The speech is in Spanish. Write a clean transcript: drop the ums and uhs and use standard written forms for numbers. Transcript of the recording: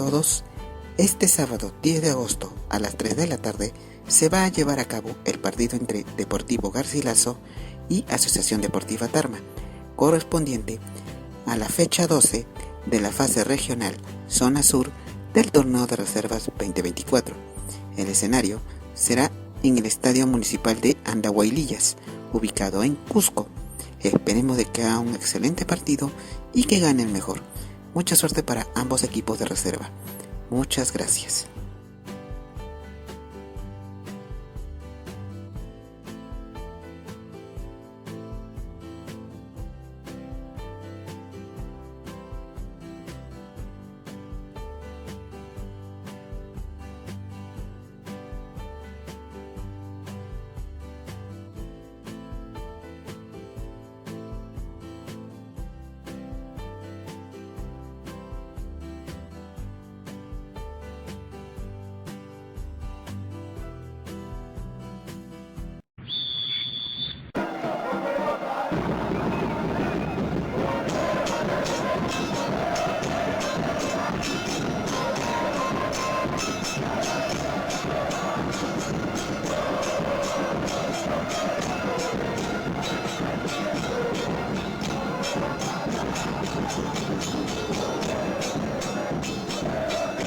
todos. Este sábado 10 de agosto a las 3 de la tarde se va a llevar a cabo el partido entre Deportivo Garcilaso y Asociación Deportiva Tarma, correspondiente a la fecha 12 de la fase regional Zona Sur del Torneo de Reservas 2024. El escenario será en el Estadio Municipal de Andahuaylillas, ubicado en Cusco. Esperemos de que haga un excelente partido y que gane el mejor. Mucha suerte para ambos equipos de reserva. Muchas gracias.